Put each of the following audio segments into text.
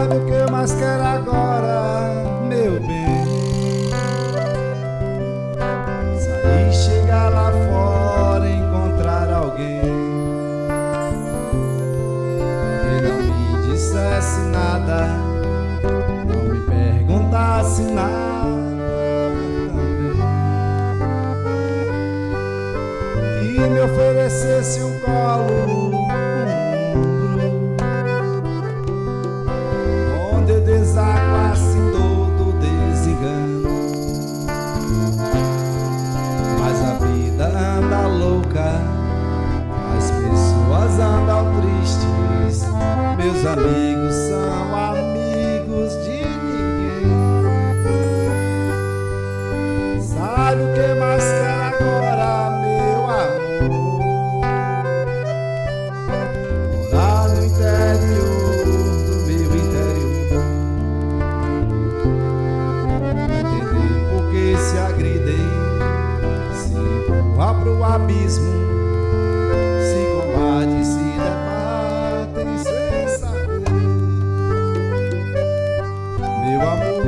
Sabe o que eu mais quero agora, meu bem? Sair, chegar lá fora, encontrar alguém que não me dissesse nada, não me perguntasse nada também, e me oferecesse um colo, desaguasse todo desengano. Mas a vida anda louca, as pessoas andam tristes, meus amigos são amigos de ninguém. Sabe o que mais quero agora, meu amor? Morar no interior do meu interior, se agridem, se empurrar pro abismo, se combate, se debatem sem saber. Meu amor,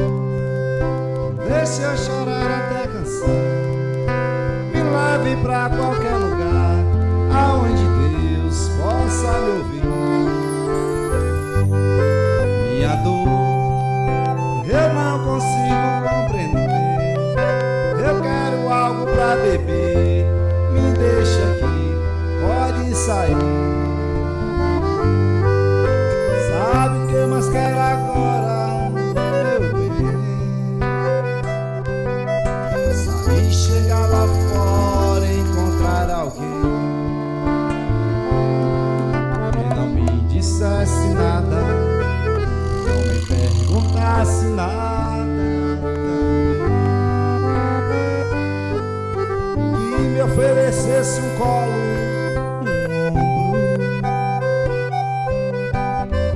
deixa eu chorar até cansar, me leve pra qualquer lugar, aonde Deus possa me ouvir. Minha dor eu não consigo compreender, eu quero algo pra beber, me deixa aqui, pode sair. Sabe o que eu mais quero agora, meu bem? Sair, chegar lá fora, encontrar alguém que não me dissesse nada, não me perguntasse nada, me oferecesse um colo, um ombro,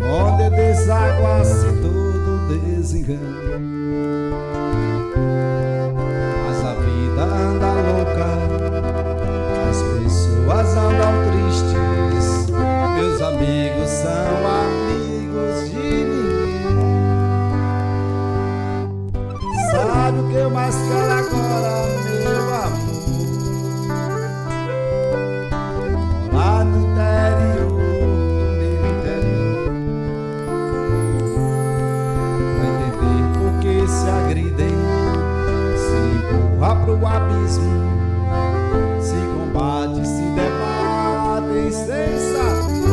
onde desaguasse todo desengano. Mas a vida anda louca, as pessoas andam tristes, meus amigos são amigos de ninguém. Sabe o que eu mais quero agora, meu amor? Se agridem, se empurrar pro abismo, se combate, se debatem sem saber.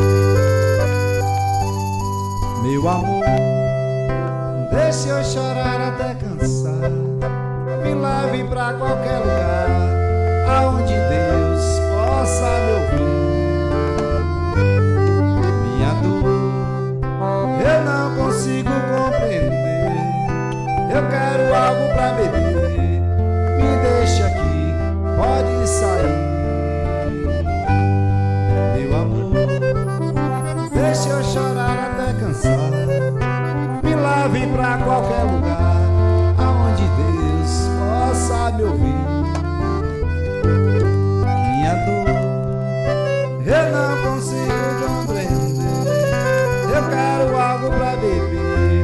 Meu amor, deixa eu chorar até cansar, me leve pra qualquer lugar, aonde Deus possa me ouvir. Minha dor eu não consigo compreender, eu quero algo pra beber, me deixa aqui, pode sair. Meu amor, deixa eu chorar até cansar, me leve pra qualquer lugar, aonde Deus possa me ouvir. Minha dor eu não consigo compreender, eu quero algo pra beber,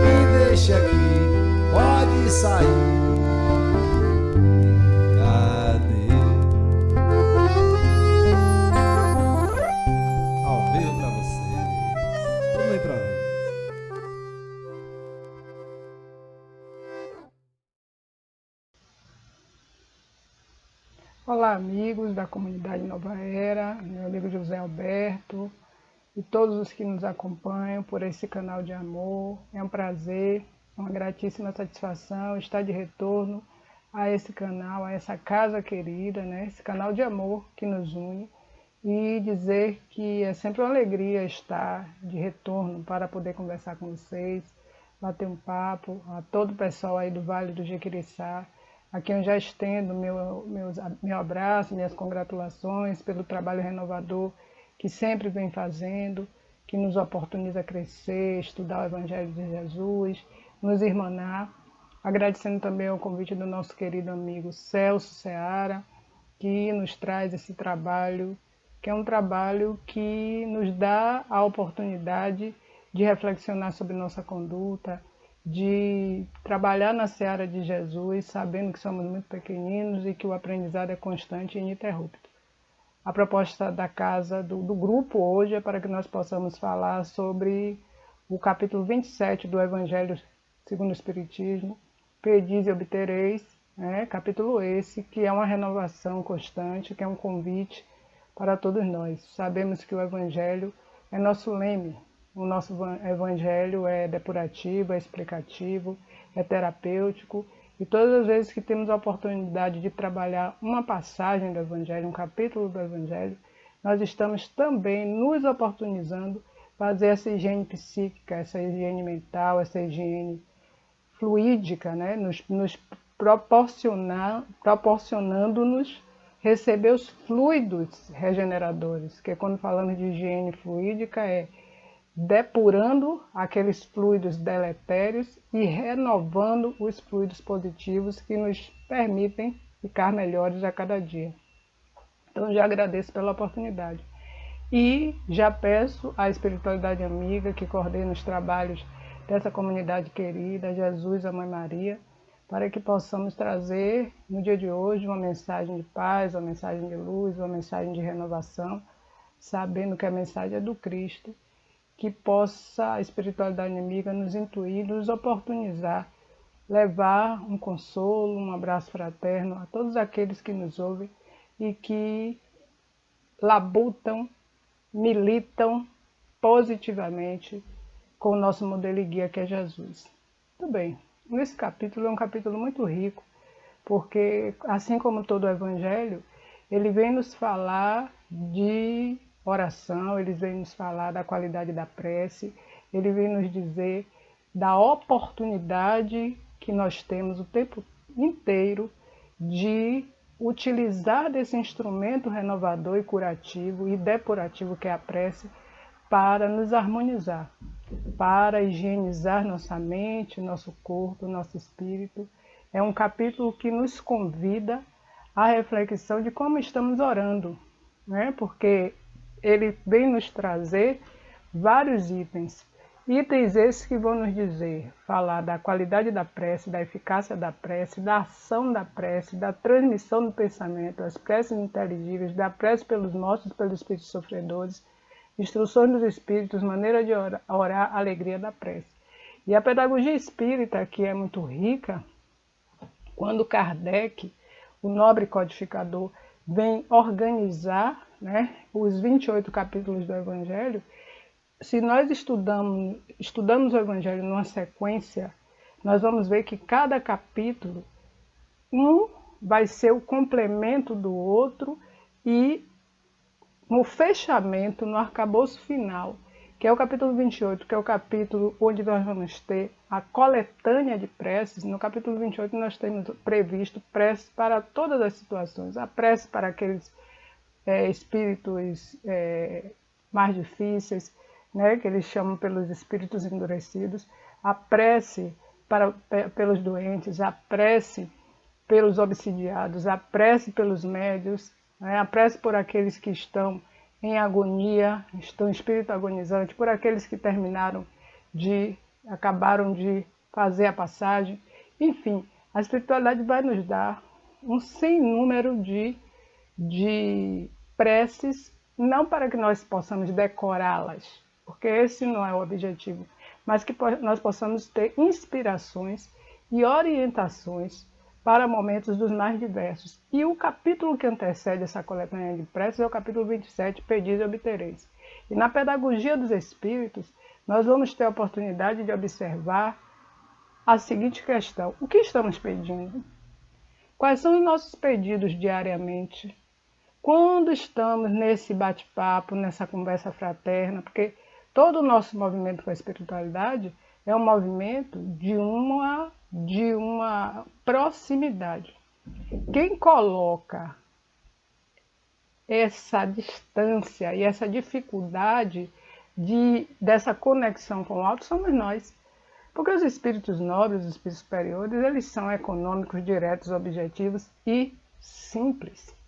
me deixa aqui, pode sair. Cadê? Ao vivo pra vocês. Vamos aí pra ver. Olá, amigos da comunidade Nova Era, meu amigo José Alberto e todos os que nos acompanham por esse canal de amor. É um prazer, uma gratíssima satisfação estar de retorno a esse canal, a essa casa querida, né? Esse canal de amor que nos une, e dizer que é sempre uma alegria estar de retorno para poder conversar com vocês, bater um papo, a todo o pessoal aí do Vale do Jequiriçá, a quem eu já estendo meu abraço, minhas congratulações pelo trabalho renovador que sempre vem fazendo, que nos oportuniza crescer, estudar o Evangelho de Jesus, nos irmanar. Agradecendo também ao convite do nosso querido amigo Celso Seara, que nos traz esse trabalho, que é um trabalho que nos dá a oportunidade de reflexionar sobre nossa conduta, de trabalhar na seara de Jesus, sabendo que somos muito pequeninos e que o aprendizado é constante e ininterrupto. A proposta da casa, do grupo hoje, é para que nós possamos falar sobre o capítulo 27 do Evangelho segundo o Espiritismo, Pedis e obtereis, capítulo esse, que é uma renovação constante, que é um convite para todos nós. Sabemos que o Evangelho é nosso leme, o nosso Evangelho é depurativo, é explicativo, é terapêutico, e todas as vezes que temos a oportunidade de trabalhar uma passagem do Evangelho, um capítulo do Evangelho, nós estamos também nos oportunizando fazer essa higiene psíquica, essa higiene mental, essa higiene fluídica, nos proporcionando-nos receber os fluidos regeneradores, que quando falamos de higiene fluídica é depurando aqueles fluidos deletérios e renovando os fluidos positivos que nos permitem ficar melhores a cada dia. Então já agradeço pela oportunidade. E já peço à espiritualidade amiga que coordena os trabalhos dessa comunidade querida, Jesus, a Mãe Maria, para que possamos trazer no dia de hoje uma mensagem de paz, uma mensagem de luz, uma mensagem de renovação, sabendo que a mensagem é do Cristo, que possa a espiritualidade amiga nos intuir, nos oportunizar, levar um consolo, um abraço fraterno a todos aqueles que nos ouvem e que labutam, militam positivamente com o nosso modelo e guia, que é Jesus. Muito bem, nesse capítulo é um capítulo muito rico, porque assim como todo o Evangelho, ele vem nos falar de oração, ele vem nos falar da qualidade da prece, ele vem nos dizer da oportunidade que nós temos o tempo inteiro de utilizar desse instrumento renovador e curativo e depurativo que é a prece para nos harmonizar, para higienizar nossa mente, nosso corpo, nosso espírito. É um capítulo que nos convida à reflexão de como estamos orando, porque ele vem nos trazer vários itens. Itens esses que vão nos dizer, falar da qualidade da prece, da eficácia da prece, da ação da prece, da transmissão do pensamento, das preces inteligíveis, da prece pelos mortos, pelos espíritos sofredores, instruções dos espíritos, maneira de orar, alegria da prece. E a pedagogia espírita, que é muito rica, quando Kardec, o nobre codificador, vem organizar os 28 capítulos do Evangelho, se nós estudamos o Evangelho numa sequência, nós vamos ver que cada capítulo, vai ser o complemento do outro e no fechamento, no arcabouço final, que é o capítulo 28, que é o capítulo onde nós vamos ter a coletânea de preces. No capítulo 28 nós temos previsto preces para todas as situações. A prece para aqueles espíritos mais difíceis, que eles chamam pelos espíritos endurecidos, a prece pelos doentes, a prece pelos obsidiados, a prece pelos médios, a prece por aqueles que estão em agonia, estão em espírito agonizante, por aqueles que acabaram de fazer a passagem. Enfim, a espiritualidade vai nos dar um sem número de preces, não para que nós possamos decorá-las, porque esse não é o objetivo, mas que nós possamos ter inspirações e orientações para momentos dos mais diversos. E o capítulo que antecede essa coletânea de preces é o capítulo 27, Pedis e obtereis. E na pedagogia dos espíritos, nós vamos ter a oportunidade de observar a seguinte questão: o que estamos pedindo? Quais são os nossos pedidos diariamente? Quando estamos nesse bate-papo, nessa conversa fraterna, porque todo o nosso movimento com a espiritualidade é um movimento de uma proximidade. Quem coloca essa distância e essa dificuldade dessa conexão com o alto somos nós. Porque os espíritos nobres, os espíritos superiores, eles são econômicos, diretos, objetivos e simples.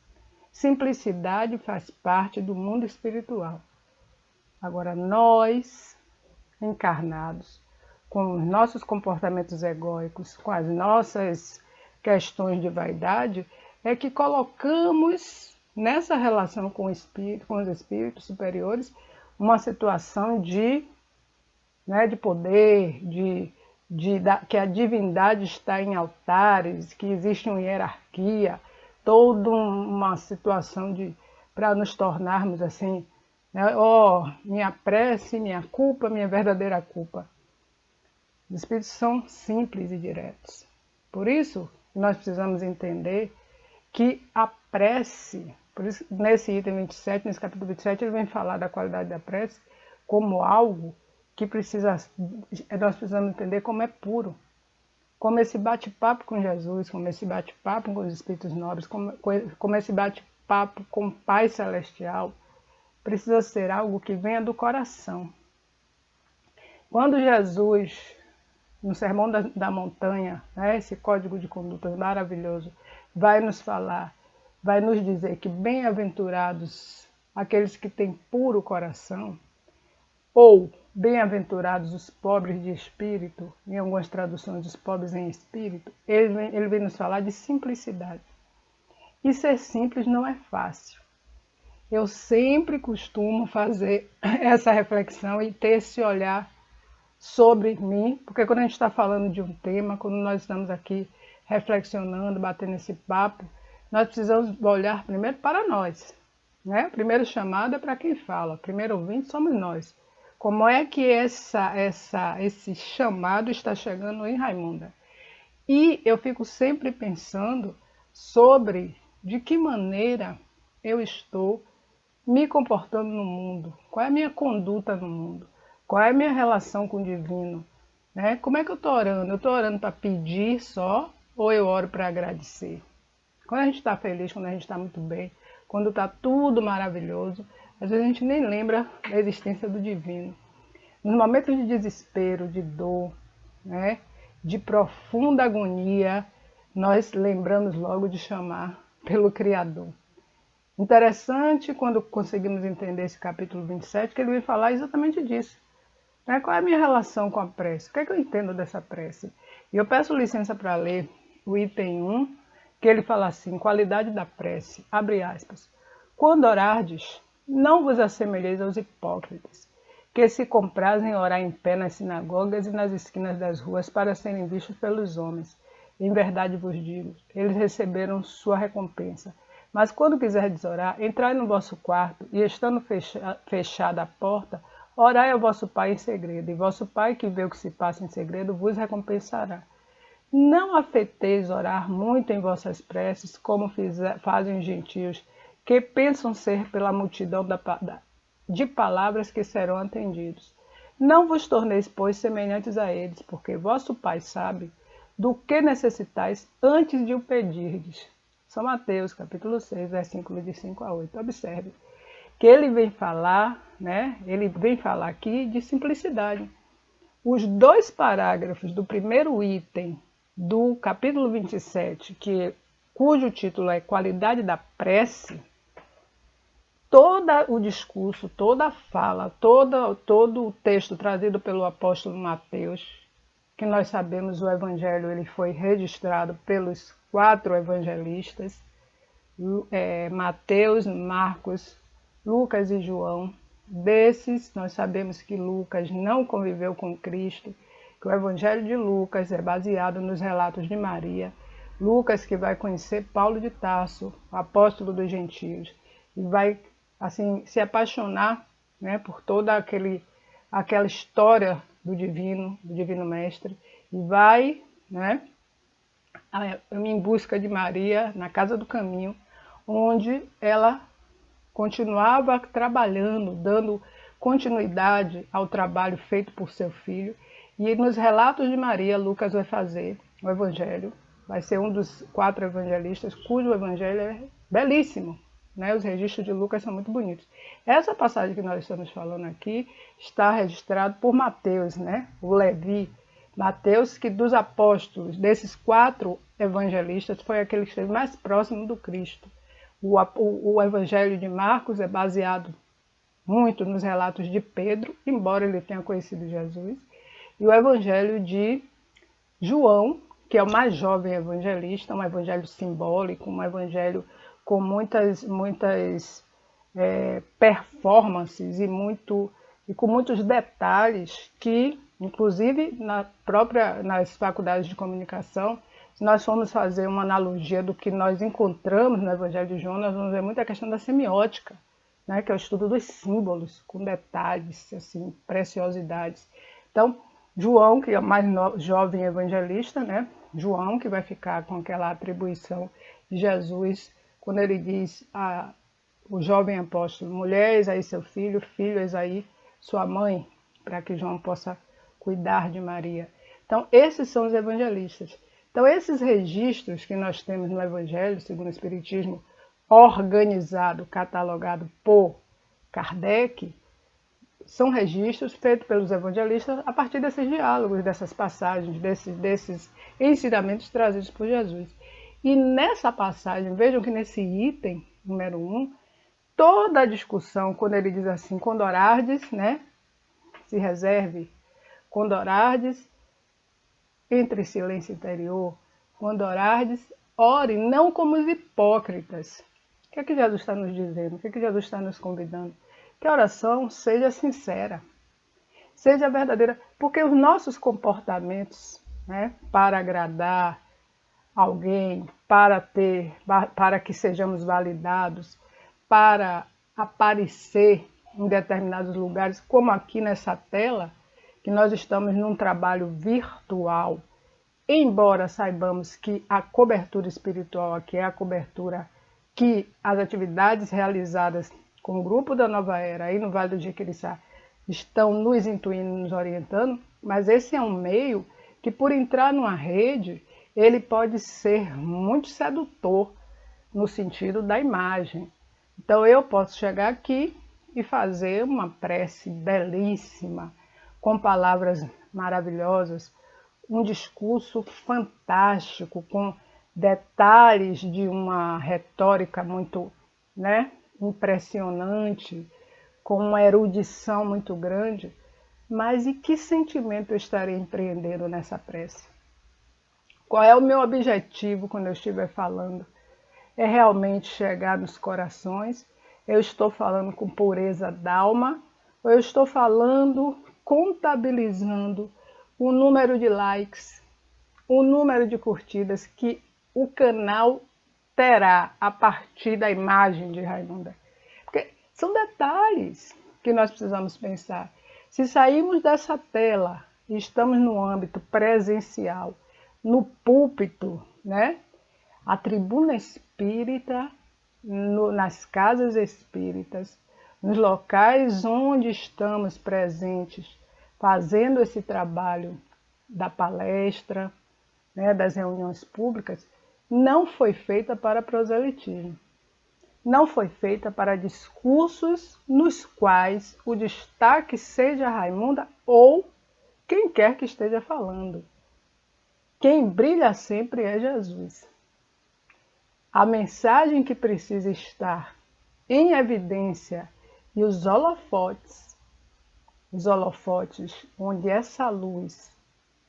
Simplicidade faz parte do mundo espiritual. Agora, nós, encarnados, com os nossos comportamentos egóicos, com as nossas questões de vaidade, é que colocamos nessa relação com os espíritos superiores uma situação de poder, que a divindade está em altares, que existe uma hierarquia, toda uma situação para nos tornarmos assim, minha prece, minha culpa, minha verdadeira culpa. Os espíritos são simples e diretos. Por isso, nós precisamos entender que a prece, por isso, nesse item 27, nesse capítulo 27, ele vem falar da qualidade da prece como algo que nós precisamos entender como é puro. Como esse bate-papo com Jesus, como esse bate-papo com os espíritos nobres, como esse bate-papo com o Pai Celestial, precisa ser algo que venha do coração. Quando Jesus, no Sermão da Montanha, esse código de conduta maravilhoso, vai nos falar, vai nos dizer que bem-aventurados aqueles que têm puro coração, ou bem-aventurados os pobres de espírito, em algumas traduções, os pobres em espírito, ele vem nos falar de simplicidade. E ser simples não é fácil. Eu sempre costumo fazer essa reflexão e ter esse olhar sobre mim, porque quando a gente está falando de um tema, quando nós estamos aqui reflexionando, batendo esse papo, nós precisamos olhar primeiro para nós. O primeiro chamado é para quem fala, o primeiro ouvinte somos nós. Como é que esse chamado está chegando em Raimunda? E eu fico sempre pensando sobre de que maneira eu estou me comportando no mundo, qual é a minha conduta no mundo, qual é a minha relação com o divino, Como é que eu estou orando? Eu estou orando para pedir só ou eu oro para agradecer? Quando a gente está feliz, quando a gente está muito bem, quando está tudo maravilhoso, às vezes a gente nem lembra da existência do divino. Nos momentos de desespero, de dor, de profunda agonia, nós lembramos logo de chamar pelo Criador. Interessante quando conseguimos entender esse capítulo 27, que ele vem falar exatamente disso. Qual é a minha relação com a prece? O que é que eu entendo dessa prece? E eu peço licença para ler o item 1, que ele fala assim, qualidade da prece, abre aspas. Quando orardes, não vos assemelheis aos hipócritas, que se comprazem em orar em pé nas sinagogas e nas esquinas das ruas para serem vistos pelos homens. Em verdade vos digo, eles receberam sua recompensa. Mas quando quiserdes orar, entrai no vosso quarto e, estando fechada a porta, orai ao vosso Pai em segredo, e vosso Pai que vê o que se passa em segredo vos recompensará. Não afeteis orar muito em vossas preces, como fazem os gentios, que pensam ser pela multidão de palavras que serão atendidos. Não vos torneis, pois, semelhantes a eles, porque vosso Pai sabe do que necessitais antes de o pedirdes. São Mateus, capítulo 6, versículos de 5 a 8. Observe que ele vem falar, Ele vem falar aqui de simplicidade. Os 2 parágrafos do primeiro item do capítulo 27, cujo título é Qualidade da Prece, todo o discurso, toda a fala, todo o texto trazido pelo apóstolo Mateus, que nós sabemos o evangelho ele foi registrado pelos 4 evangelistas, Mateus, Marcos, Lucas e João. Desses, nós sabemos que Lucas não conviveu com Cristo, que o evangelho de Lucas é baseado nos relatos de Maria. Lucas que vai conhecer Paulo de Tarso, apóstolo dos gentios, e vai assim se apaixonar por toda aquela história do divino mestre, e vai em busca de Maria na casa do caminho, onde ela continuava trabalhando, dando continuidade ao trabalho feito por seu filho. E nos relatos de Maria, Lucas vai fazer o evangelho, vai ser um dos 4 evangelistas, cujo evangelho é belíssimo. Os registros de Lucas são muito bonitos. Essa passagem que nós estamos falando aqui está registrada por Mateus, o Levi. Mateus, que dos apóstolos, desses 4 evangelistas, foi aquele que esteve mais próximo do Cristo. O evangelho de Marcos é baseado muito nos relatos de Pedro, embora ele tenha conhecido Jesus, e o evangelho de João, que é o mais jovem evangelista, um evangelho simbólico, um evangelho com muitas performances e com muitos detalhes que, inclusive, nas faculdades de comunicação, se nós formos fazer uma analogia do que nós encontramos no Evangelho de João, nós vamos ver muita questão da semiótica, né, que é o estudo dos símbolos, com detalhes, assim, preciosidades. Então, João, que é o mais jovem evangelista, né, João, que vai ficar com aquela atribuição de Jesus, quando ele diz o jovem apóstolo: mulher, eis aí seu filho, filho, eis aí sua mãe, para que João possa cuidar de Maria. Então, esses são os evangelistas. Então, esses registros que nós temos no Evangelho, segundo o Espiritismo, organizado, catalogado por Kardec, são registros feitos pelos evangelistas a partir desses diálogos, dessas passagens, desses ensinamentos trazidos por Jesus. E nessa passagem, vejam que nesse item, número 1, toda a discussão, quando ele diz assim, quando orardes, né, se reserve, quando orardes, entre silêncio interior, quando orardes, ore não como os hipócritas. O que é que Jesus está nos dizendo? O que é que Jesus está nos convidando? Que a oração seja sincera, seja verdadeira, porque os nossos comportamentos, né, para agradar alguém, para que sejamos validados, para aparecer em determinados lugares, como aqui nessa tela, que nós estamos num trabalho virtual, embora saibamos que a cobertura espiritual aqui é a cobertura que as atividades realizadas com o grupo da Nova Era aí no Vale do Jequiriçá estão nos intuindo, nos orientando, mas esse é um meio que, por entrar numa rede, ele pode ser muito sedutor no sentido da imagem. Então eu posso chegar aqui e fazer uma prece belíssima, com palavras maravilhosas, um discurso fantástico, com detalhes de uma retórica muito, né, impressionante, com uma erudição muito grande, mas e que sentimento eu estarei empreendendo nessa prece? Qual é o meu objetivo quando eu estiver falando? É realmente chegar nos corações? Eu estou falando com pureza d'alma? Ou eu estou falando, contabilizando o número de likes, o número de curtidas que o canal terá a partir da imagem de Raimunda? Porque são detalhes que nós precisamos pensar. Se sairmos dessa tela e estamos no âmbito presencial, no púlpito, né? A tribuna espírita, nas casas espíritas, nos locais onde estamos presentes, fazendo esse trabalho da palestra, né, das reuniões públicas, não foi feita para proselitismo. Não foi feita para discursos nos quais o destaque seja Raimunda ou quem quer que esteja falando. Quem brilha sempre é Jesus. A mensagem que precisa estar em evidência e os holofotes onde essa luz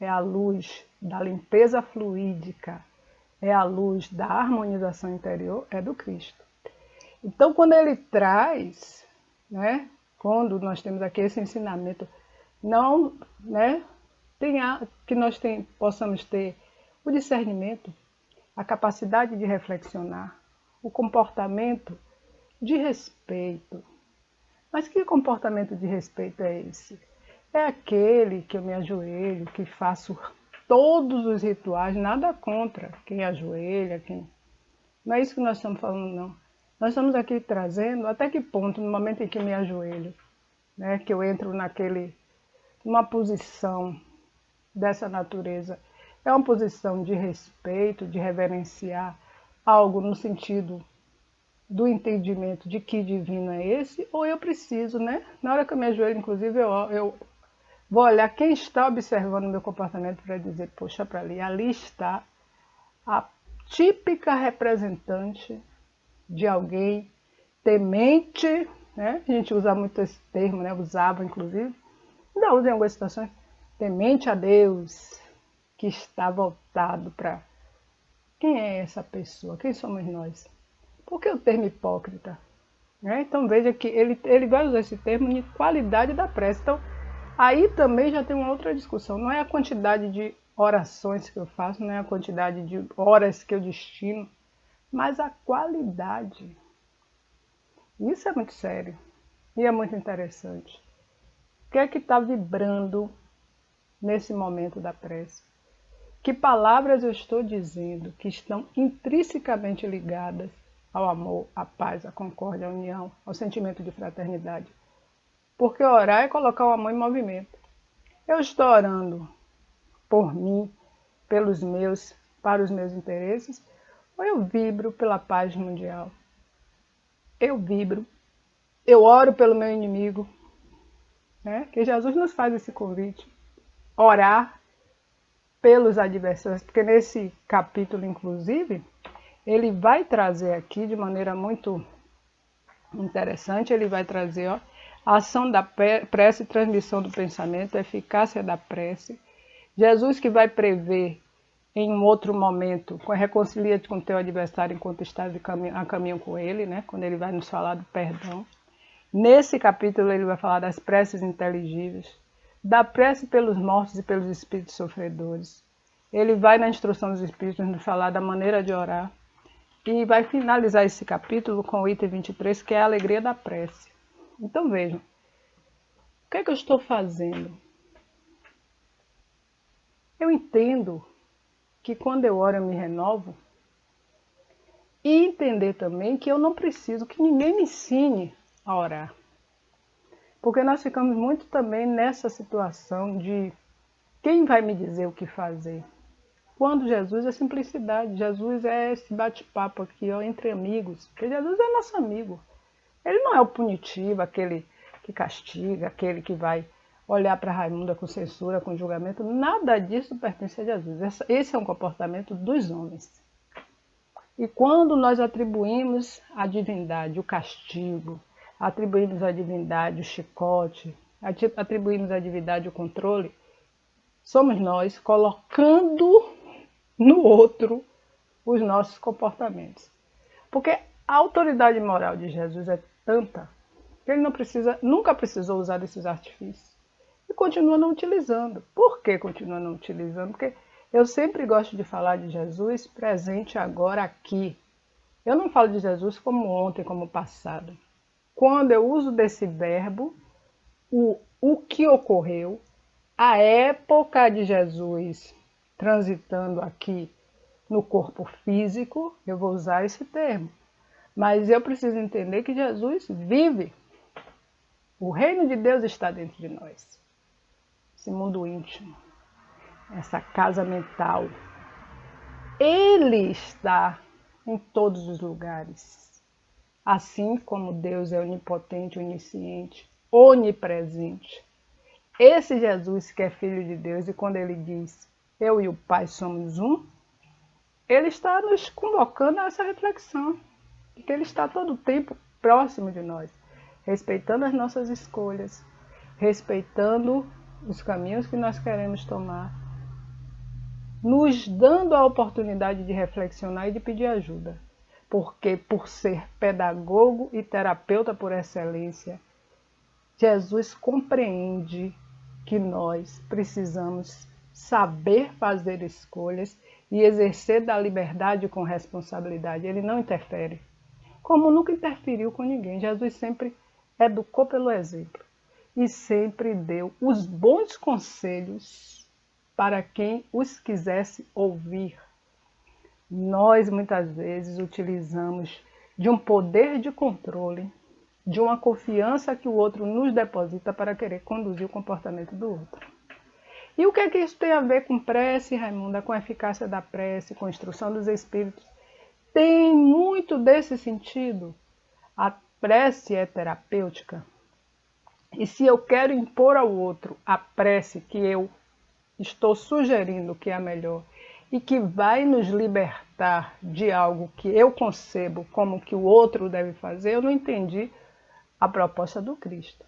é a luz da limpeza fluídica, é a luz da harmonização interior, é do Cristo. Então, quando ele traz, né, quando nós temos aqui esse ensinamento, não, né, que nós possamos ter o discernimento, a capacidade de reflexionar, o comportamento de respeito. Mas que comportamento de respeito é esse? É aquele que eu me ajoelho, que faço todos os rituais, nada contra quem ajoelha, quem... Não é isso que nós estamos falando, não. Nós estamos aqui trazendo até que ponto, no momento em que me ajoelho, né, que eu entro numa posição dessa natureza, é uma posição de respeito, de reverenciar algo no sentido do entendimento de que divino é esse, ou eu preciso, né? Na hora que eu me ajoelho, inclusive, eu vou olhar quem está observando o meu comportamento para dizer, poxa, para ali está a típica representante de alguém temente né? A gente usa muito esse termo, né? Usava, inclusive. Ainda usa em algumas situações. Temente a Deus, que está voltado para... Quem é essa pessoa? Quem somos nós? Por que o termo hipócrita? Né? Então veja que ele vai usar esse termo de qualidade da prece. Então, aí também já tem uma outra discussão. Não é a quantidade de orações que eu faço, não é a quantidade de horas que eu destino, mas a qualidade. Isso é muito sério e é muito interessante. O que é que está vibrando nesse momento da prece? Que palavras eu estou dizendo que estão intrinsecamente ligadas ao amor, à paz, à concórdia, à união, ao sentimento de fraternidade? Porque orar é colocar o amor em movimento. Eu estou orando por mim, pelos meus, para os meus interesses, ou eu vibro pela paz mundial? Eu vibro, eu oro pelo meu inimigo, né? Que Jesus nos faz esse convite, orar pelos adversários, porque nesse capítulo, inclusive, ele vai trazer aqui de maneira muito interessante, ele vai trazer a ação da prece, transmissão do pensamento, a eficácia da prece. Jesus que vai prever em um outro momento, reconcilia-te com teu adversário enquanto estás a caminho com ele, né? Quando ele vai nos falar do perdão. Nesse capítulo ele vai falar das preces inteligíveis, da prece pelos mortos e pelos espíritos sofredores. Ele vai na instrução dos espíritos nos falar da maneira de orar e vai finalizar esse capítulo com o item 23, que é a alegria da prece. Então vejam, o que é que eu estou fazendo? Eu entendo que quando eu oro eu me renovo e entender também que eu não preciso que ninguém me ensine a orar. Porque nós ficamos muito também nessa situação de quem vai me dizer o que fazer? Quando Jesus é simplicidade, Jesus é esse bate-papo aqui, ó, entre amigos. Porque Jesus é nosso amigo. Ele não é o punitivo, aquele que castiga, aquele que vai olhar para Raimunda com censura, com julgamento. Nada disso pertence a Jesus. Esse é um comportamento dos homens. E quando nós atribuímos à divindade o castigo, atribuímos à divindade o chicote, atribuímos à divindade o controle, somos nós colocando no outro os nossos comportamentos. Porque a autoridade moral de Jesus é tanta que ele nunca precisou usar desses artifícios. E continua não utilizando. Por que continua não utilizando? Porque eu sempre gosto de falar de Jesus presente agora aqui. Eu não falo de Jesus como ontem, como passado. Quando eu uso desse verbo, o que ocorreu, a época de Jesus transitando aqui no corpo físico, eu vou usar esse termo. Mas eu preciso entender que Jesus vive. O reino de Deus está dentro de nós. Esse mundo íntimo, essa casa mental. Ele está em todos os lugares. Assim como Deus é onipotente, onisciente, onipresente. Esse Jesus que é Filho de Deus, e quando ele diz, eu e o Pai somos um, ele está nos convocando a essa reflexão. Porque ele está todo o tempo próximo de nós, respeitando as nossas escolhas, respeitando os caminhos que nós queremos tomar, nos dando a oportunidade de reflexionar e de pedir ajuda. Porque por ser pedagogo e terapeuta por excelência, Jesus compreende que nós precisamos saber fazer escolhas e exercer da liberdade com responsabilidade. Ele não interfere, como nunca interferiu com ninguém. Jesus sempre educou pelo exemplo e sempre deu os bons conselhos para quem os quisesse ouvir. Nós, muitas vezes, utilizamos de um poder de controle, de uma confiança que o outro nos deposita para querer conduzir o comportamento do outro. E o que é que isso tem a ver com prece, Raimunda, com a eficácia da prece, com a instrução dos espíritos? Tem muito desse sentido. A prece é terapêutica. E se eu quero impor ao outro a prece que eu estou sugerindo que é a melhor e que vai nos libertar de algo que eu concebo como que o outro deve fazer, eu não entendi a proposta do Cristo,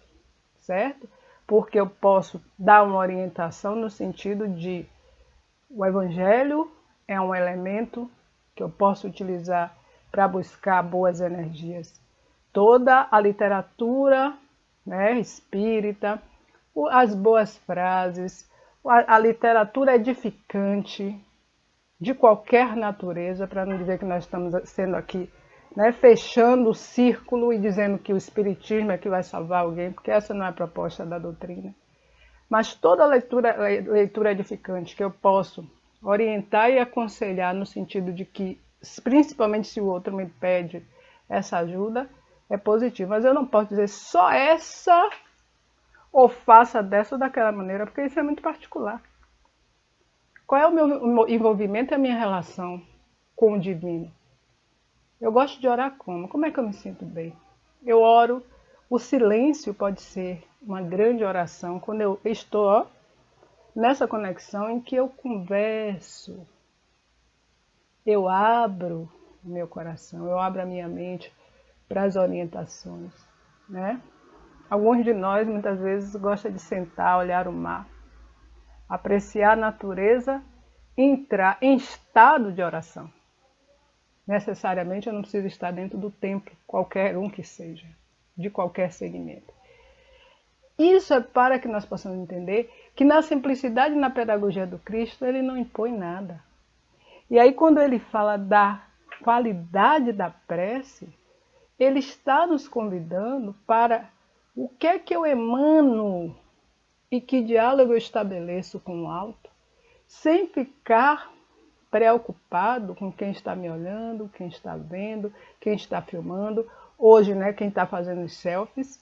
certo? Porque eu posso dar uma orientação no sentido de o Evangelho é um elemento que eu posso utilizar para buscar boas energias. Toda a literatura, né, espírita, as boas frases, a literatura edificante de qualquer natureza, para não dizer que nós estamos sendo aqui, né, fechando o círculo e dizendo que o espiritismo é que vai salvar alguém, porque essa não é a proposta da doutrina. Mas toda leitura edificante que eu posso orientar e aconselhar no sentido de que, principalmente se o outro me pede essa ajuda, é positivo. Mas eu não posso dizer só essa ou faça dessa ou daquela maneira, porque isso é muito particular. Qual é o meu envolvimento e a minha relação com o divino? Eu gosto de orar como? Como é que eu me sinto bem? Eu oro, o silêncio pode ser uma grande oração quando eu estou nessa conexão em que eu converso, eu abro o meu coração, eu abro a minha mente para as orientações, né? Alguns de nós muitas vezes gostam de sentar, olhar o mar, apreciar a natureza, entrar em estado de oração. Necessariamente eu não preciso estar dentro do templo, qualquer um que seja, de qualquer segmento. Isso é para que nós possamos entender que na simplicidade e na pedagogia do Cristo, ele não impõe nada. E aí quando ele fala da qualidade da prece, ele está nos convidando para o que é que eu emano e que diálogo eu estabeleço com o alto, sem ficar preocupado com quem está me olhando, quem está vendo, quem está filmando. Hoje, né, quem está fazendo os selfies,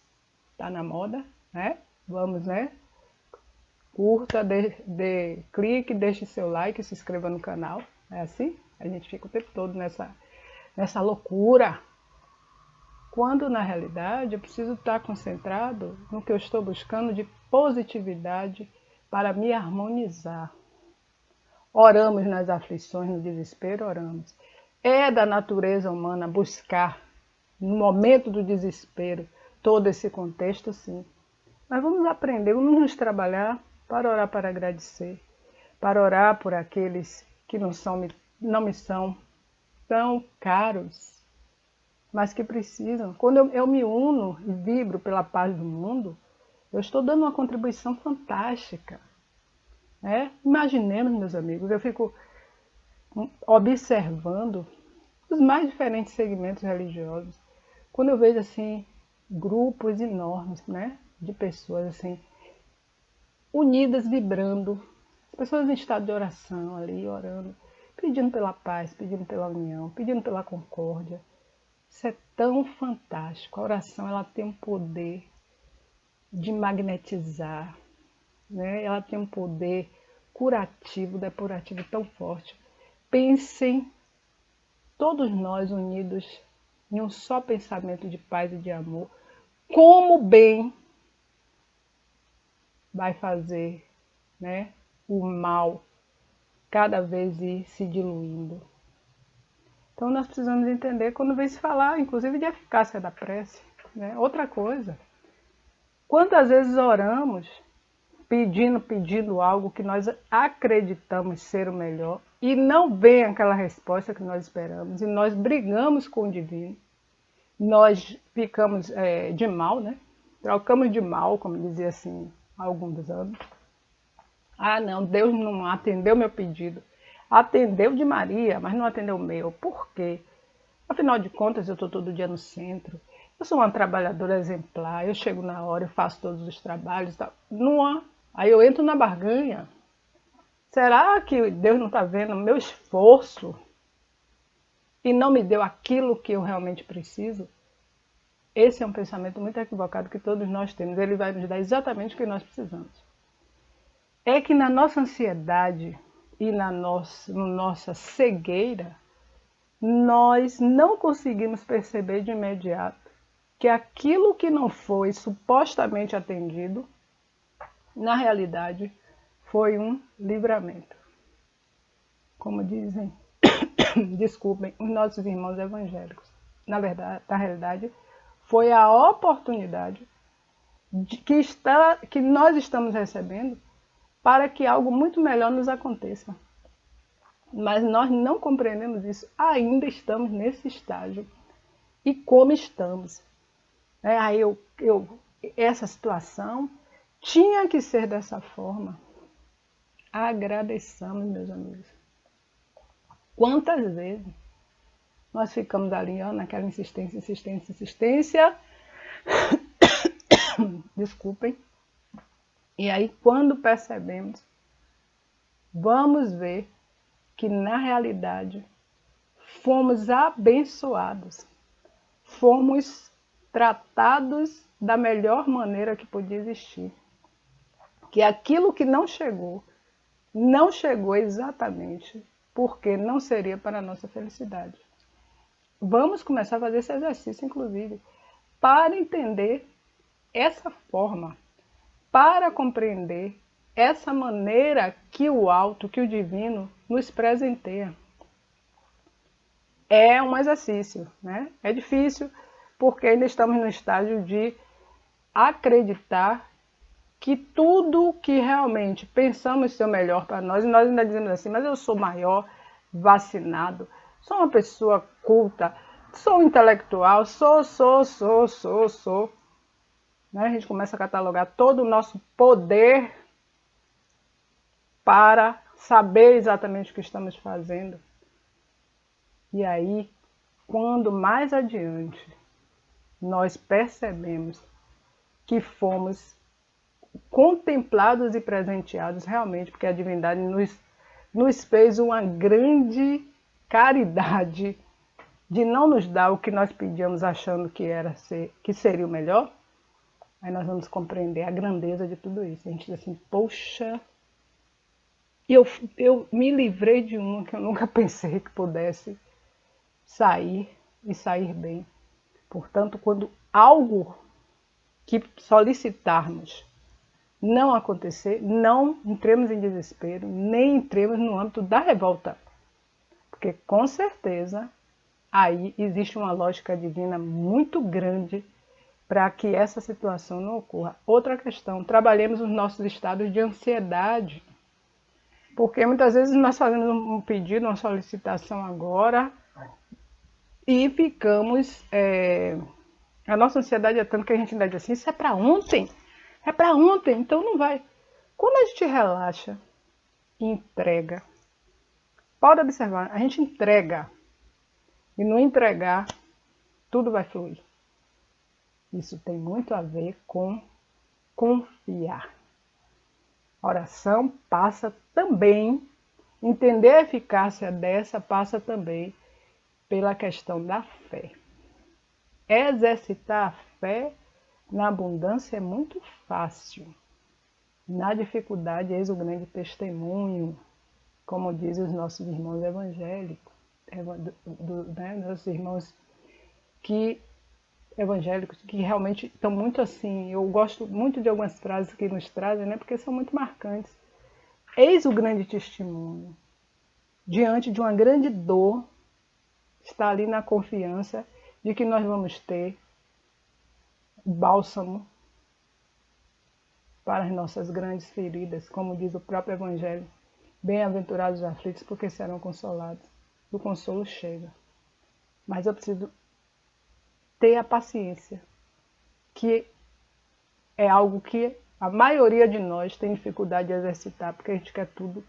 está na moda, né? Vamos, né? Curta, clique, deixe seu like, se inscreva no canal. É assim? A gente fica o tempo todo nessa loucura. Quando, na realidade, eu preciso estar concentrado no que eu estou buscando de positividade para me harmonizar. Oramos nas aflições, no desespero, oramos. É da natureza humana buscar, no momento do desespero, todo esse contexto, sim. Mas vamos aprender, vamos nos trabalhar para orar, para agradecer, para orar por aqueles que não me são tão caros, mas que precisam. Quando eu me uno e vibro pela paz do mundo, eu estou dando uma contribuição fantástica. Imaginemos, meus amigos, eu fico observando os mais diferentes segmentos religiosos. Quando eu vejo assim grupos enormes, né, de pessoas assim unidas, vibrando, pessoas em estado de oração ali, orando, pedindo pela paz, pedindo pela união, pedindo pela concórdia. Isso é tão fantástico. A oração, ela tem um poder de magnetizar, né? Ela tem um poder curativo, depurativo tão forte. Pensem, todos nós unidos em um só pensamento de paz e de amor, como o bem vai fazer, né, o mal cada vez ir se diluindo. Então nós precisamos entender quando vem se falar, inclusive, de eficácia da prece, né? Outra coisa, quantas vezes oramos pedindo algo que nós acreditamos ser o melhor e não vem aquela resposta que nós esperamos e nós brigamos com o divino, nós ficamos de mal, né? Trocamos de mal, como dizia assim há alguns anos. Ah, não, Deus não atendeu meu pedido. Atendeu de Maria, mas não atendeu o meu. Por quê? Afinal de contas, eu estou todo dia no centro. Eu sou uma trabalhadora exemplar. Eu chego na hora, eu faço todos os trabalhos. Aí eu entro na barganha. Será que Deus não está vendo o meu esforço e não me deu aquilo que eu realmente preciso? Esse é um pensamento muito equivocado que todos nós temos. Ele vai nos dar exatamente o que nós precisamos. É que na nossa ansiedade e na nossa cegueira, nós não conseguimos perceber de imediato que aquilo que não foi supostamente atendido, na realidade, foi um livramento. Como dizem, desculpem, os nossos irmãos evangélicos. Na realidade, Foi a oportunidade que nós estamos recebendo para que algo muito melhor nos aconteça. Mas nós não compreendemos isso, ainda estamos nesse estágio. E como estamos? Aí essa situação tinha que ser dessa forma. Agradeçamos, meus amigos. Quantas vezes nós ficamos ali, ó, naquela insistência, desculpem. E aí, quando percebemos, vamos ver que, na realidade, fomos abençoados. Fomos tratados da melhor maneira que podia existir. Que aquilo que não chegou exatamente porque não seria para a nossa felicidade. Vamos começar a fazer esse exercício, inclusive, para entender essa forma, para compreender essa maneira que o alto, que o divino nos presenteia. É um exercício, né? É difícil, porque ainda estamos no estágio de acreditar que tudo que realmente pensamos ser o melhor para nós, e nós ainda dizemos assim, mas eu sou maior, vacinado, sou uma pessoa culta, sou intelectual, sou. Né? A gente começa a catalogar todo o nosso poder para saber exatamente o que estamos fazendo. E aí, quando mais adiante nós percebemos que fomos contemplados e presenteados realmente, porque a divindade nos fez uma grande caridade de não nos dar o que nós pedíamos achando que seria o melhor, aí nós vamos compreender a grandeza de tudo isso. A gente diz assim, poxa, eu me livrei de uma que eu nunca pensei que pudesse sair e sair bem. Portanto, quando algo que solicitarmos não acontecer, não entremos em desespero, nem entremos no âmbito da revolta. Porque, com certeza, aí existe uma lógica divina muito grande para que essa situação não ocorra. Outra questão, trabalhemos os nossos estados de ansiedade. Porque muitas vezes nós fazemos um pedido, uma solicitação agora e ficamos... a nossa ansiedade é tanto que a gente ainda diz assim, isso é para ontem? É para ontem, então não vai. Quando a gente relaxa e entrega, pode observar, a gente entrega. E no entregar, tudo vai fluir. Isso tem muito a ver com confiar. Oração passa também, entender a eficácia dessa passa também pela questão da fé. Exercitar a fé na abundância é muito fácil. Na dificuldade, eis o grande testemunho, como dizem os nossos irmãos evangélicos, nossos irmãos evangélicos que realmente estão muito assim. Eu gosto muito de algumas frases que nos trazem, né, porque são muito marcantes. Eis o grande testemunho. Diante de uma grande dor, está ali na confiança de que nós vamos ter bálsamo para as nossas grandes feridas, como diz o próprio Evangelho. Bem-aventurados os aflitos, porque serão consolados. O consolo chega. Mas eu preciso ter a paciência, que é algo que a maioria de nós tem dificuldade de exercitar, porque a gente quer tudo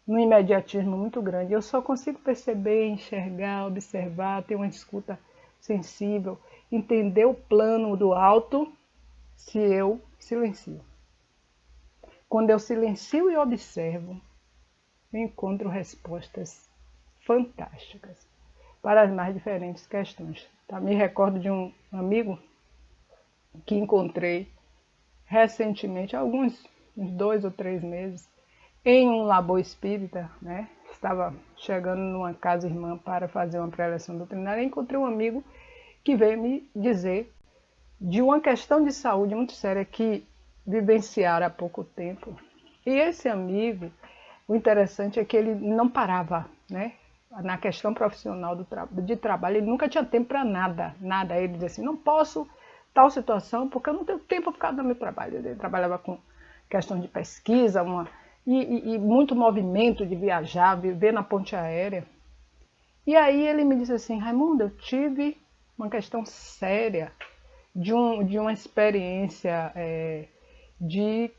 num imediatismo muito grande. Eu só consigo perceber, enxergar, observar, ter uma escuta sensível, entender o plano do alto, se eu silencio. Quando eu silencio e observo, eu encontro respostas fantásticas para as mais diferentes questões. Tá? Me recordo de um amigo que encontrei recentemente, há uns 2 ou 3 meses, em um labor espírita, né? Estava chegando numa casa irmã para fazer uma preleção doutrinária e encontrei um amigo que veio me dizer de uma questão de saúde muito séria que vivenciara há pouco tempo. E esse amigo, o interessante é que ele não parava, né? na questão profissional de trabalho, ele nunca tinha tempo para nada, nada. Ele dizia assim, não posso tal situação porque eu não tenho tempo para ficar no meu trabalho. Ele trabalhava com questão de pesquisa, e muito movimento de viajar, viver na ponte aérea. E aí ele me disse assim, Raimundo, eu tive uma questão séria de uma experiência de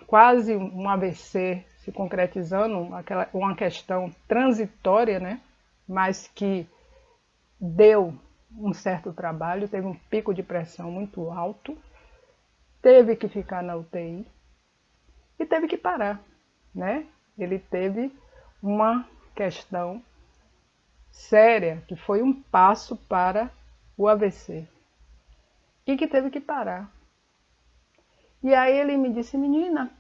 quase um AVC se concretizando, uma questão transitória, né? Mas que deu um certo trabalho, teve um pico de pressão muito alto, teve que ficar na UTI e teve que parar, né? Ele teve uma questão séria, que foi um passo para o AVC, e que teve que parar. E aí ele me disse, menina,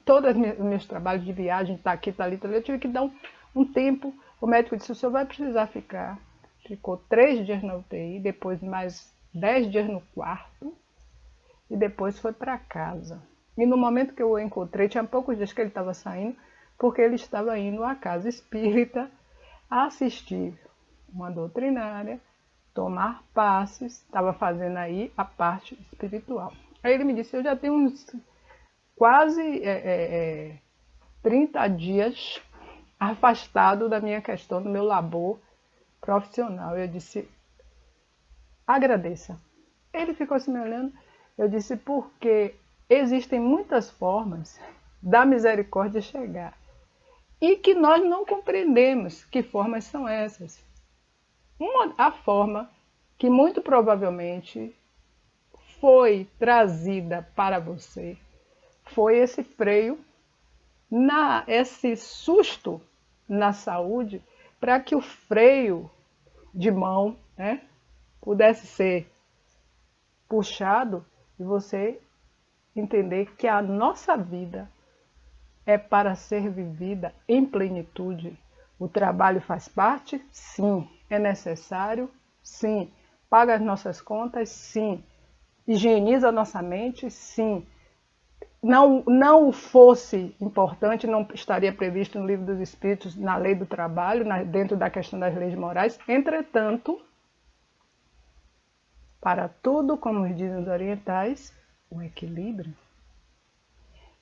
todos os meus trabalhos de viagem, tá aqui, tá ali, eu tive que dar um tempo. O médico disse, o senhor vai precisar ficar. Ficou 3 dias na UTI, depois mais 10 dias no quarto, e depois foi para casa. E no momento que eu o encontrei, tinha poucos dias que ele estava saindo, porque ele estava indo à casa espírita assistir uma doutrinária, tomar passes, estava fazendo aí a parte espiritual. Aí ele me disse, eu já tenho uns quase 30 dias afastado da minha questão, do meu labor profissional. Eu disse, agradeça. Ele ficou assim me olhando, eu disse, porque existem muitas formas da misericórdia chegar e que nós não compreendemos que formas são essas. A forma que muito provavelmente foi trazida para você foi esse freio, esse susto na saúde, para que o freio de mão, né, pudesse ser puxado e você entender que a nossa vida é para ser vivida em plenitude. O trabalho faz parte? Sim. É necessário? Sim. Paga as nossas contas? Sim. Higieniza a nossa mente? Sim. Não fosse importante, não estaria previsto no Livro dos Espíritos, na lei do trabalho, dentro da questão das leis morais. Entretanto, para tudo, como dizem os orientais, o equilíbrio.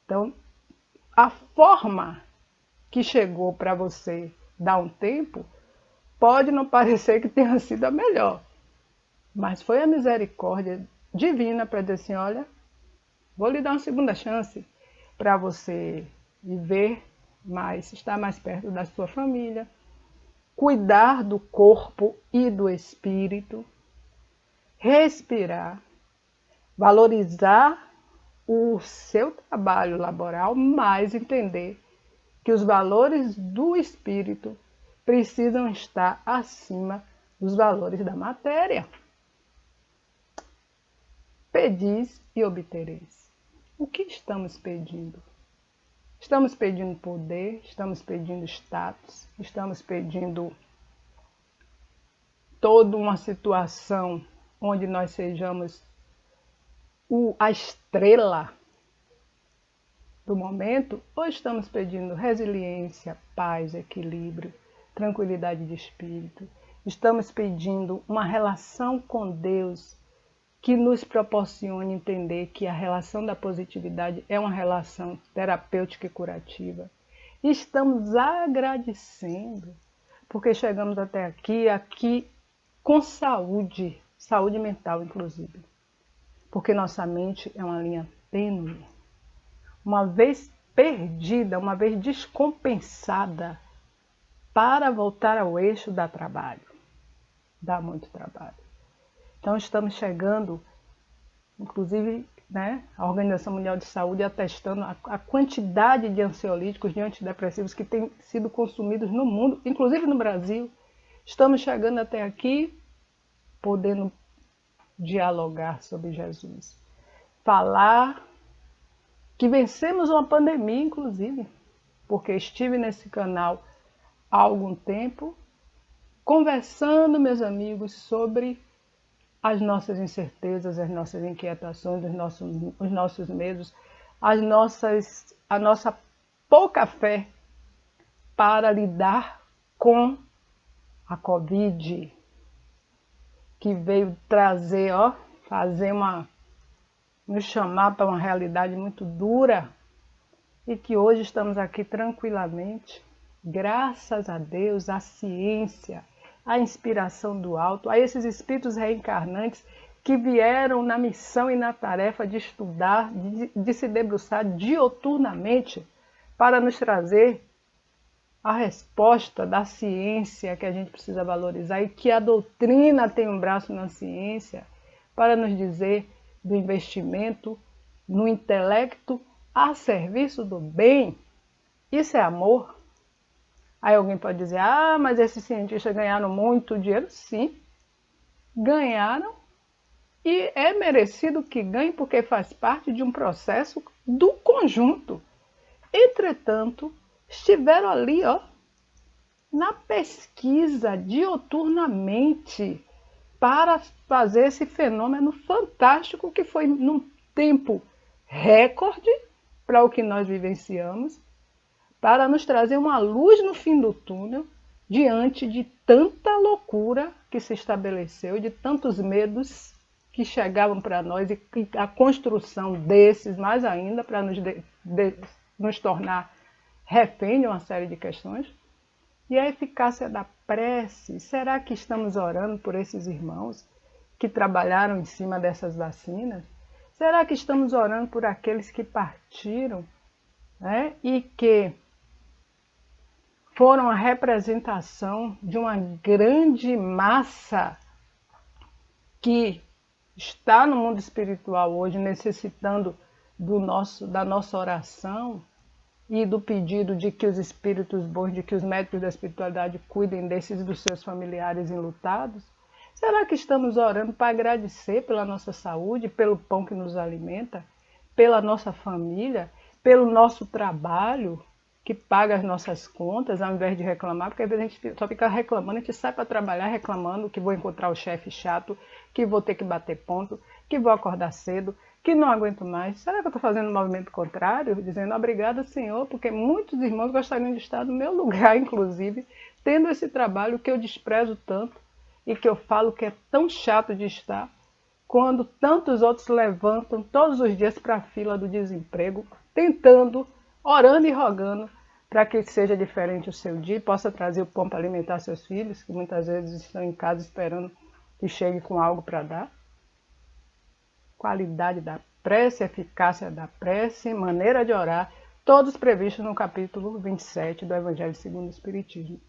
Então, a forma que chegou para você dar um tempo pode não parecer que tenha sido a melhor, mas foi a misericórdia divina para dizer assim, olha, vou lhe dar uma segunda chance para você viver mais, estar mais perto da sua família, cuidar do corpo e do espírito, respirar, valorizar o seu trabalho laboral, mas entender que os valores do espírito precisam estar acima dos valores da matéria. Pedis e obtereis. O que estamos pedindo? Estamos pedindo poder, estamos pedindo status, estamos pedindo toda uma situação onde nós sejamos a estrela do momento, ou estamos pedindo resiliência, paz, equilíbrio, tranquilidade de espírito? Estamos pedindo uma relação com Deus que nos proporcione entender que a relação da positividade é uma relação terapêutica e curativa. Estamos agradecendo, porque chegamos até aqui com saúde mental inclusive. Porque nossa mente é uma linha tênue. Uma vez perdida, uma vez descompensada, para voltar ao eixo dá trabalho. Dá muito trabalho. Então estamos chegando, inclusive, né, a Organização Mundial de Saúde atestando a quantidade de ansiolíticos, de antidepressivos que têm sido consumidos no mundo, inclusive no Brasil. Estamos chegando até aqui, podendo dialogar sobre Jesus. Falar que vencemos uma pandemia, inclusive, porque estive nesse canal há algum tempo, conversando, meus amigos, sobre as nossas incertezas, as nossas inquietações, os nossos medos, a nossa pouca fé para lidar com a Covid, que veio trazer, nos chamar para uma realidade muito dura, e que hoje estamos aqui tranquilamente, graças a Deus, à ciência, à inspiração do alto, a esses espíritos reencarnantes que vieram na missão e na tarefa de estudar, de se debruçar dioturnamente para nos trazer a resposta da ciência que a gente precisa valorizar, e que a doutrina tem um braço na ciência para nos dizer do investimento no intelecto a serviço do bem. Isso é amor? Aí alguém pode dizer, mas esses cientistas ganharam muito dinheiro. Sim, ganharam, e é merecido que ganhe porque faz parte de um processo do conjunto. Entretanto, estiveram ali, na pesquisa dioturnamente para fazer esse fenômeno fantástico que foi num tempo recorde para o que nós vivenciamos, para nos trazer uma luz no fim do túnel diante de tanta loucura que se estabeleceu, de tantos medos que chegavam para nós, e a construção desses mais ainda para nos tornar refém de uma série de questões. E a eficácia da prece, será que estamos orando por esses irmãos que trabalharam em cima dessas vacinas? Será que estamos orando por aqueles que partiram, né, e que foram a representação de uma grande massa que está no mundo espiritual hoje necessitando da nossa oração e do pedido de que os espíritos bons, de que os médicos da espiritualidade cuidem desses dos seus familiares enlutados? Será que estamos orando para agradecer pela nossa saúde, pelo pão que nos alimenta, pela nossa família, pelo nosso trabalho, que paga as nossas contas, ao invés de reclamar? Porque às vezes a gente só fica reclamando, a gente sai para trabalhar reclamando que vou encontrar o chefe chato, que vou ter que bater ponto, que vou acordar cedo, que não aguento mais. Será que eu estou fazendo um movimento contrário, dizendo obrigada, Senhor, porque muitos irmãos gostariam de estar no meu lugar, inclusive, tendo esse trabalho que eu desprezo tanto e que eu falo que é tão chato de estar, quando tantos outros levantam todos os dias para a fila do desemprego, tentando, orando e rogando para que seja diferente o seu dia e possa trazer o pão para alimentar seus filhos, que muitas vezes estão em casa esperando que chegue com algo para dar. Qualidade da prece, eficácia da prece, maneira de orar, todos previstos no capítulo 27 do Evangelho segundo o Espiritismo.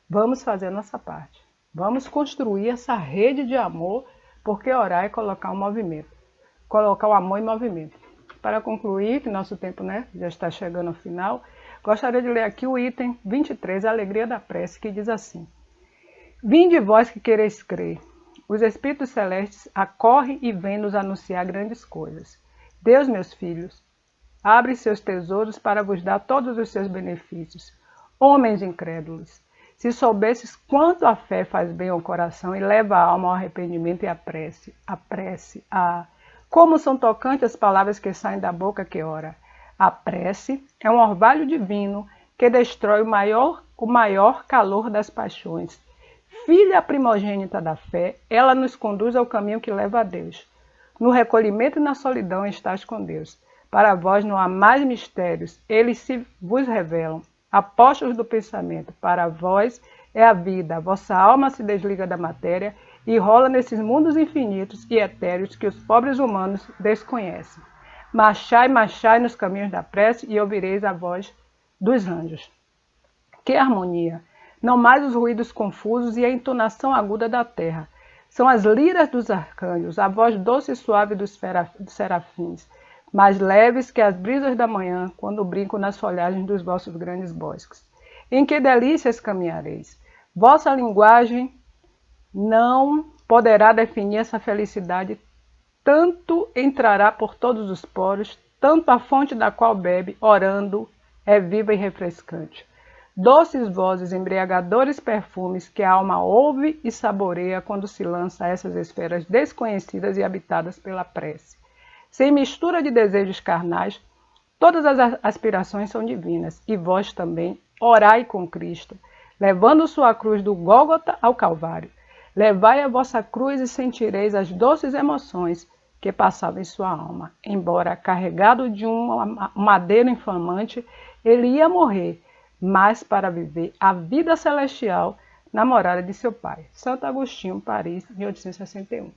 Vamos fazer a nossa parte. Vamos construir essa rede de amor, porque orar é colocar um movimento, colocar o amor em movimento. Para concluir, que nosso tempo, já está chegando ao final, gostaria de ler aqui o item 23, a alegria da prece, que diz assim: Vinde vós que quereis crer, os Espíritos Celestes acorrem e vêm nos anunciar grandes coisas. Deus, meus filhos, abre seus tesouros para vos dar todos os seus benefícios. Homens incrédulos, se soubesses quanto a fé faz bem ao coração e leva a alma ao arrependimento e à prece, como são tocantes as palavras que saem da boca que ora. A prece é um orvalho divino que destrói o maior calor das paixões. Filha primogênita da fé, ela nos conduz ao caminho que leva a Deus. No recolhimento e na solidão estás com Deus. Para vós não há mais mistérios, eles se vos revelam. Apóstolos do pensamento, para vós é a vida. A vossa alma se desliga da matéria e rola nesses mundos infinitos e etéreos que os pobres humanos desconhecem. Marchai, marchai nos caminhos da prece e ouvireis a voz dos anjos. Que harmonia! Não mais os ruídos confusos e a entonação aguda da terra. São as liras dos arcanjos, a voz doce e suave dos serafins, mais leves que as brisas da manhã, quando brincam nas folhagens dos vossos grandes bosques. Em que delícias caminhareis! Vossa linguagem não poderá definir essa felicidade, tanto entrará por todos os poros, tanto a fonte da qual bebe, orando, é viva e refrescante. Doces vozes, embriagadores perfumes que a alma ouve e saboreia quando se lança a essas esferas desconhecidas e habitadas pela prece. Sem mistura de desejos carnais, Todas as aspirações são divinas, e vós também orai com Cristo, levando sua cruz do Gólgota ao Calvário. Levai a vossa cruz e sentireis as doces emoções que passavam em sua alma. Embora carregado de um madeiro inflamante, ele ia morrer, mas para viver a vida celestial na morada de seu Pai. Santo Agostinho, Paris, 1861.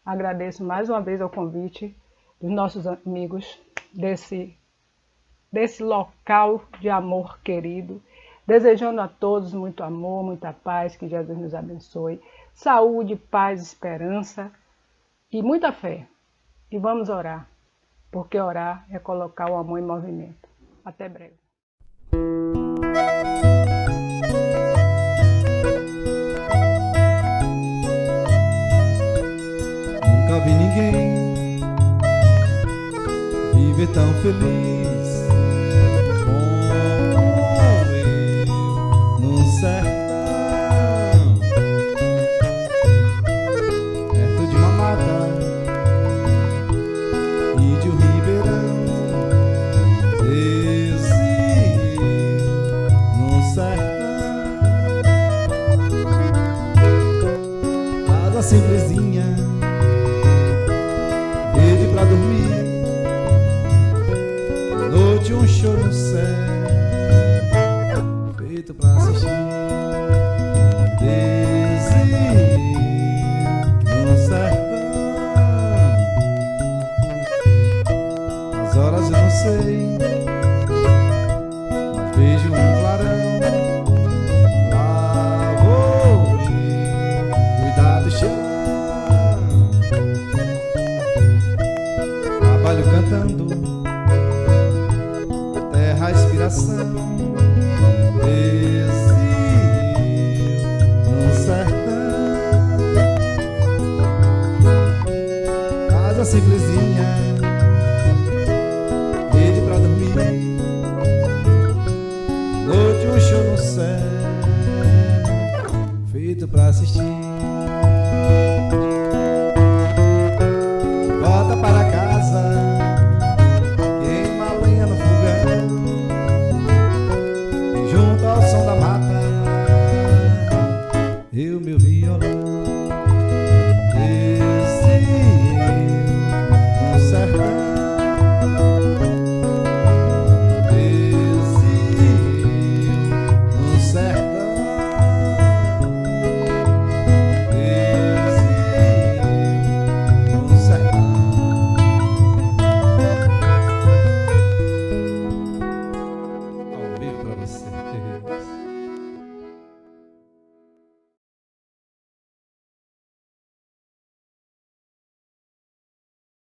Agradeço mais uma vez ao convite dos nossos amigos desse local de amor querido, desejando a todos muito amor, muita paz, que Jesus nos abençoe, saúde, paz, esperança e muita fé. E vamos orar, porque orar é colocar o amor em movimento. Até breve. Nunca vi ninguém viver tão feliz como eu no sertão, perto de uma mata e de um ribeirão. Deus e eu no sertão, casa simplesinha, rede pra dormir, noite um show no céu, feito pra assistir. Deus e eu no sertão, as horas eu não sei, mas vejo um clarão. Lá vou eu cuidar do chão, trabalho cantando, terra a inspiração. Deus e eu no sertão, casa simplesinha, rede pra dormir, noite um show no céu, feito pra assistir.